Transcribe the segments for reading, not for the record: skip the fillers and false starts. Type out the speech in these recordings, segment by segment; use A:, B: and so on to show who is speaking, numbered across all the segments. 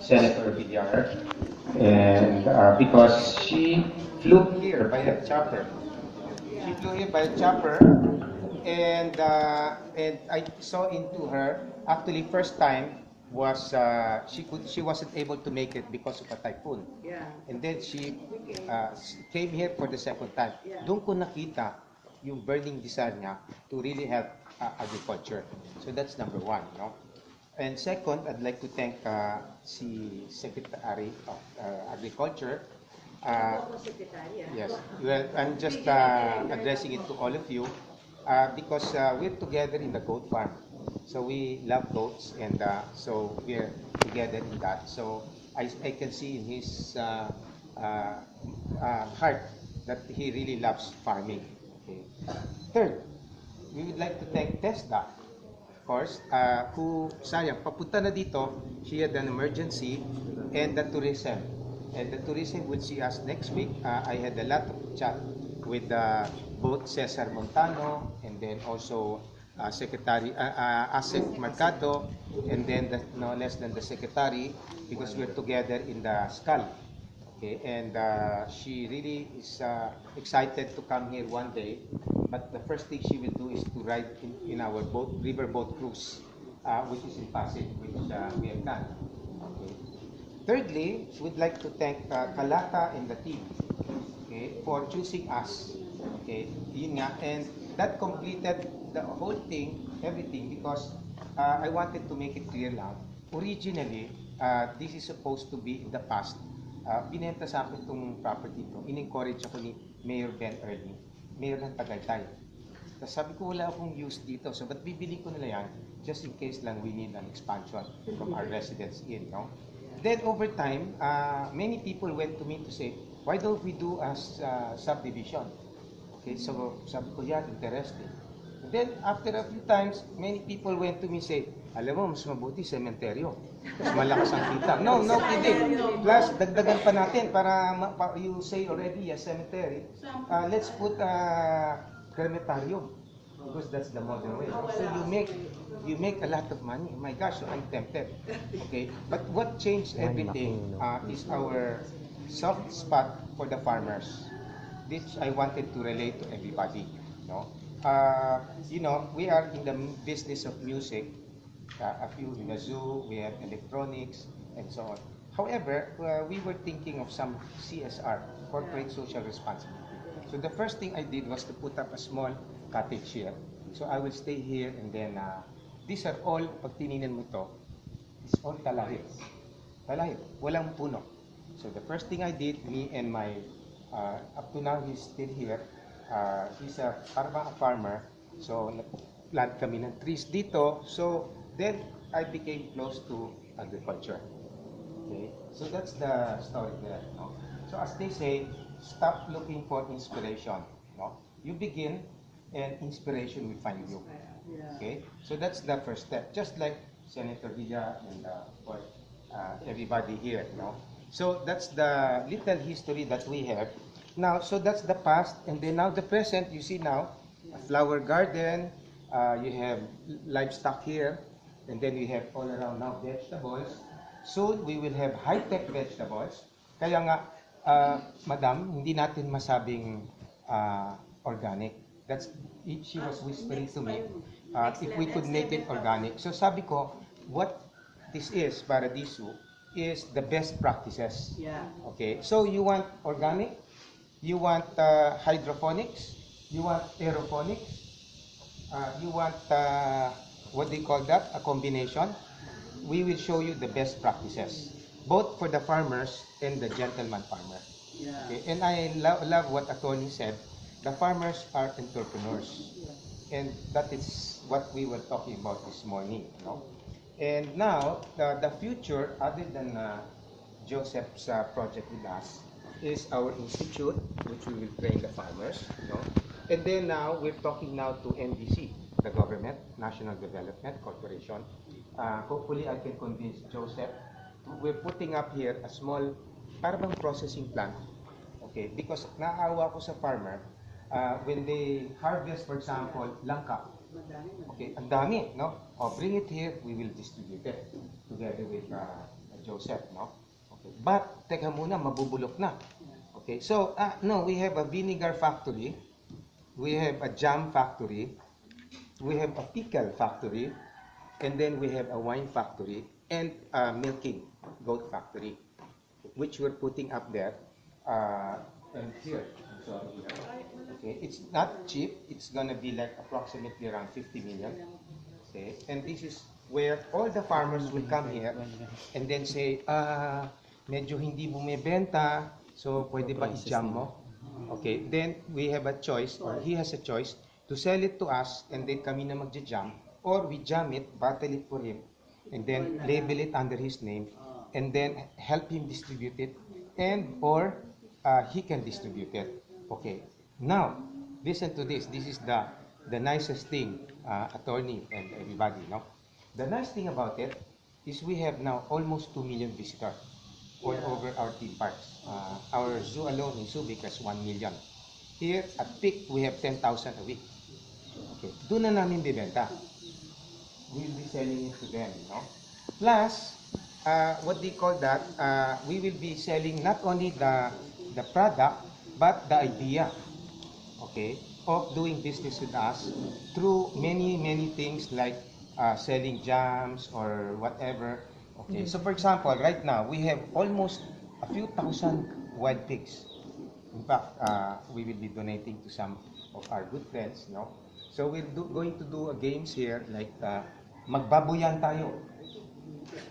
A: Senator Villar, and because she flew here by a chopper. She flew here by a chopper, and I saw into her. Actually, first time was she wasn't able to make it because of a typhoon.
B: Yeah.
A: And then she came here for the second time.
B: Yeah.
A: Doon ko nakita yung burning desire niya to really help agriculture. So that's number one, no? And second, I'd like to thank si Secretary of Agriculture. Yes, well, I'm just addressing it to all of you because we're together in the goat farm. So we love goats, and so we're together in that. So I can see in his heart that he really loves farming. Okay. Third, we would like to thank TESDA, of course, who, sayang, papunta na dito, she had an emergency, and the tourism. And the tourism will see us next week. I had a lot of chat with both Cesar Montano, and then also Secretary Asek Mercado, and then no less than the Secretary, because we're together in the SCAL. Okay, and she really is excited to come here one day. But the first thing she will do is to ride in our riverboat cruise, which is in Pasig, which we have done. Okay. Thirdly, we'd like to thank Kalata and the team, okay, for choosing us. Okay, yun nga, and that completed the whole thing, everything, because I wanted to make it clear lang. Originally, this is supposed to be in the past. Binenta sa akin itong property ito. In-encourage ako ni Mayor Ben Ernie, Mayor ng Tagaytay. Tapos sabi ko, wala akong use dito. So, ba't bibili ko nila yan? Just in case lang we need an expansion from our residents in, no? Then, over time, many people went to me to say, why don't we do as subdivision? Okay, so sabi ko, yeah, interesting. And then, after a few times, many people went to me say, alam mo, mas mabuti sementeryo. Mas malakas ang kita. No, no kidding. Plus, dagdagan pa natin para you say already, a cemetery. Let's put a crematorium because that's the modern way. So you make a lot of money. Oh my gosh, so I'm tempted. Okay, but what changed everything is our soft spot for the farmers, which I wanted to relate to everybody. No, you know, we are in the business of music. A few in the zoo, we have electronics, and so on. However, we were thinking of some CSR, corporate social responsibility. So the first thing I did was to put up a small cottage here. So I will stay here, and then these are all, pag tinignan mo to, it's all talahib. Talahib, walang puno. So the first thing I did, me and my, up to now he's still here, he's parang a farmer, so nag-plant kami ng trees dito. So then I became close to agriculture. Okay, so that's the story there. No? So as they say, stop looking for inspiration. No? You begin, and inspiration will find you. Okay, so that's the first step. Just like Senator Villa and everybody here. No? So that's the little history that we have. Now, so that's the past, and then now the present. You see now, a flower garden. You have livestock here. And then we have all around now vegetables. Soon, we will have high-tech vegetables. Kaya nga, Madam, hindi natin masabing organic. That's, she was whispering to me, if we could make it organic. So sabi ko, what this is, Paradizoo, is the best practices.
B: Yeah.
A: Okay, so you want organic, you want hydroponics, you want aeroponics, you want what do you call that? A combination. We will show you the best practices, both for the farmers and the gentleman farmer.
B: Yeah.
A: Okay? And I love what Attorney said. The farmers are entrepreneurs, and that is what we were talking about this morning. You know? And now the future, other than Joseph's project with us, is our institute, which we will train the farmers. You know? And then now we're talking now to NDC. The government, National Development Corporation. Hopefully, I can convince Joseph. We're putting up here a small, parang processing plant. Okay, because naawa ko sa farmer, when they harvest, for example, langka. Okay, ang dami, no? Oh, bring it here, we will distribute it together with Joseph, no? Okay. But, teka muna, mabubulok na. Okay, so, no, we have a vinegar factory, we have a jam factory, we have a pickle factory, and then we have a wine factory, and a milking goat factory, which we're putting up there, and here. So, okay, it's not cheap, it's gonna be like approximately around 50 million. Okay, and this is where all the farmers will come here and then say, medyo hindi bumibenta, so pwede ba i-jam mo? Okay, then we have a choice, or he has a choice, to sell it to us, and then kami na magja-jam, or we jam it, bottle it for him, and then label it under his name, and then help him distribute it, and or he can distribute it. Okay, now, listen to this. This is the nicest thing, attorney and everybody, no? The nice thing about it is we have now almost 2 million visitors all over our theme parks. Our zoo alone in Subic has 1 million. Here at peak, we have 10,000 a week. Okay, doon na namin bibenta. We'll be selling it to them, no? Plus, what they call that, we will be selling not only the product, but the idea, okay, of doing business with us through many things like selling jams or whatever. Okay, so for example, right now we have almost a few thousand wild pigs. In fact, we will be donating to some of our good friends, no? So we're going to do a games here like magbabuyan tayo.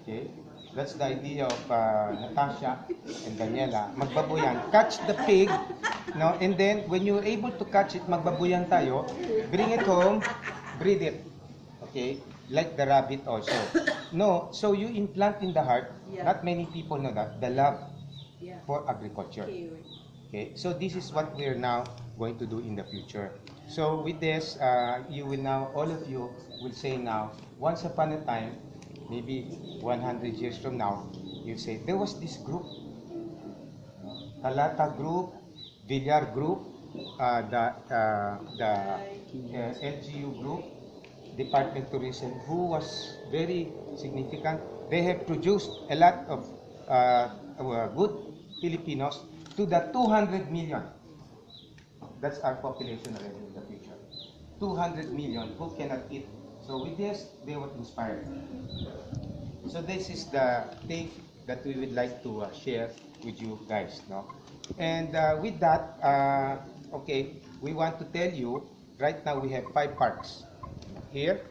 A: Okay, that's the idea of Natasha and Daniela. Magbabuyan, catch the pig, no? And then when you're able to catch it, magbabuyan tayo, bring it home, breed it. Okay, like the rabbit also. No, so you implant in the heart, not many people know that, the love for agriculture. Okay, so this is what we're now going to do in the future. So with this, you will now, all of you will say now, once upon a time, maybe 100 years from now, you say, there was this group, Talata group, Villar group, the LGU group, Department of Tourism, who was very significant. They have produced a lot of good Filipinos to the 200 million. That's our population already in the future. 200 million who cannot eat. So with this, they were inspired. So this is the thing that we would like to share with you guys, no? And with that, okay, we want to tell you, right now we have 5 parks. Here,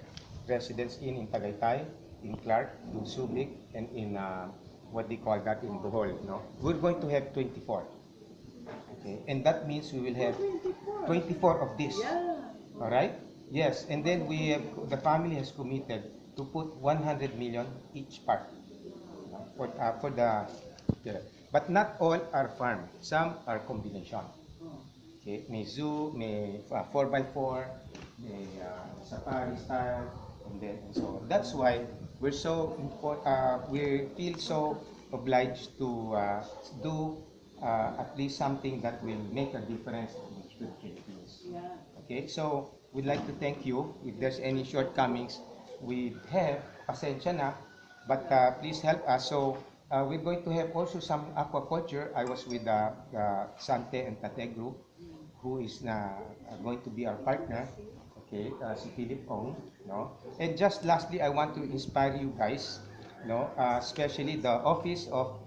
A: Residence Inn in Tagaytay, in Clark, in Subic, and in what they call that in Bohol, no? We're going to have 24. Okay, and that means we will have 24 of this. All right? Yes, and then we have, the family has committed to put 100 million each park for the but not all are farm. Some are combination. Okay, may zoo, may 4x4, may safari style, and so on. That's why we're so we feel so obliged to do at least something that will make a difference to the Philippines. Okay, so we'd like to thank you. If there's any shortcomings we have, pasensya na, but please help us. So we're going to have also some aquaculture. I was with the Sante and Tate group, who is going to be our partner. Okay, si Philip Ong, no? And just lastly, I want to inspire you guys, no? Especially the office of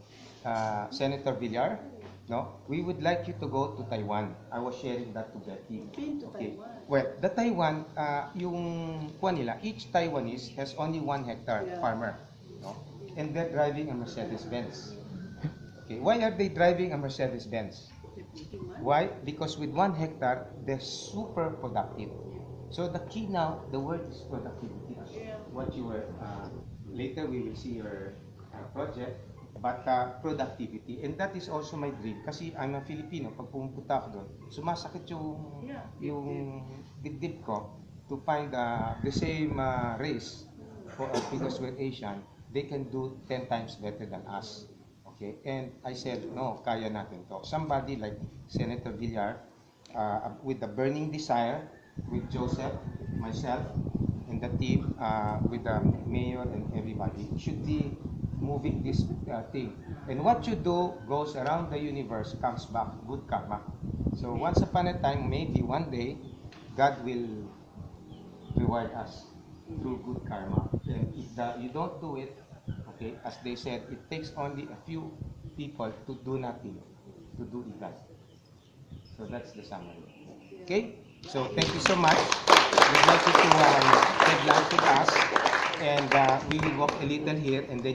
A: Senator Villar. No, we would like you to go to Taiwan. I was sharing that to Betty. Okay. Well, the Taiwan, yung kuwan nila, each Taiwanese has only 1 hectare farmer. No? And they're driving a Mercedes-Benz. Okay. Why are they driving a Mercedes-Benz? Why? Because with 1 hectare, they're super productive. So the key now, the word is productivity. What you were, later we will see your project. But productivity, and that is also my dream. Kasi I'm a Filipino, pag pumunta ako doon, sumasakit yung dibdib ko to find the same race, because we're Asian, they can do 10 times better than us. Okay, and I said, no, kaya natin to. Somebody like Senator Villar, with the burning desire, with Joseph, myself, and the team, with the mayor and everybody, should be moving this thing. And what you do goes around the universe, comes back, good karma. So once upon a time, maybe one day, God will reward us through good karma. And if you don't do it, okay, as they said, it takes only a few people to do nothing, to do evil. So that's the summary. Okay? So thank you so much. We'd like you to take lunch with us, and we will walk a little here, and then